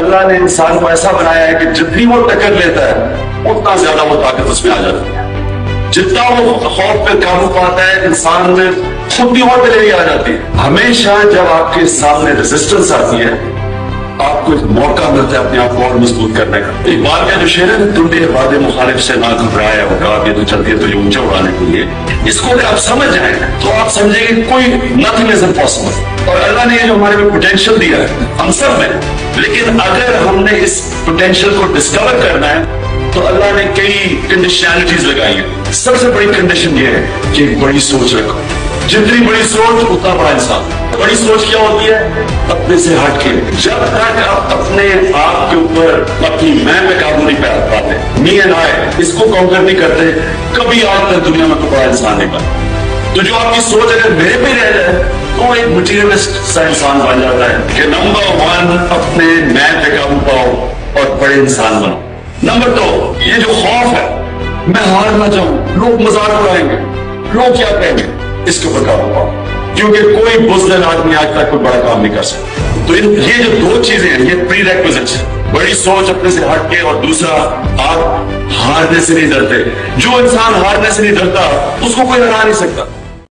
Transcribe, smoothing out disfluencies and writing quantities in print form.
अल्लाह ने इंसान को ऐसा बनाया है कि जितनी वो टक्कर लेता है उतना ज्यादा वो ताकत उसमें आ जाती है। जितना वो खौफ पे काबू पाता है इंसान में खुद भी और दिलेरी आ जाती है। हमेशा जब आपके सामने रेजिस्टेंस आती है आपको एक मौका मिलता है अपने आप को और मजबूत करने का। इकबाल का जो शेर है, तुम भी वादे मुखालिफ से ना घबराया होगा, ये तो चलती है तो ये ऊंचा उड़ाने के लिए, इसको अगर आप समझ जाए तो आप समझेंगे कोई नथिंग इज इम्पॉसिबल। और अल्लाह ने जो हमारे में पोटेंशियल दिया है हम सब में, लेकिन अगर हमने इस पोटेंशियल को डिस्कवर करना है तो अल्लाह ने कई कंडीशनैलिटीज लगाई है। सबसे बड़ी कंडीशन ये है कि एक बड़ी सोच रखो। जितनी बड़ी सोच उतना बड़ा इंसान। बड़ी सोच क्या होती है? अपने से हट के। जब तक आप अपने आप के ऊपर अपनी मैं पे काबू नहीं पाते, मी एंड आई इसको कॉन्कर नहीं करते, कभी आज तक दुनिया में कोई बड़ा इंसान नहीं बना। तो जो आपकी सोच अगर मेरे पे रह जाए तो एक मटीरियलिस्ट सा इंसान बन जाता है कि नंबर 1 अपने मैं पे काबू पाओ और बड़े इंसान बनो। नंबर 2 ये जो खौफ है, मैं हार ना जाऊं, लोग मजाक उड़ाएंगे, लोग क्या कहेंगे, इसके ऊपर काबू पाओ। क्योंकि कोई बुज़दिल आदमी आज तक कोई बड़ा काम नहीं कर सकता। तो ये जो 2 चीजें हैं, ये प्री रेक्विजिट्स है। बड़ी सोच अपने से हट के, और दूसरा आप हारने से नहीं डरते। जो इंसान हारने से नहीं डरता उसको कोई हरा नहीं सकता।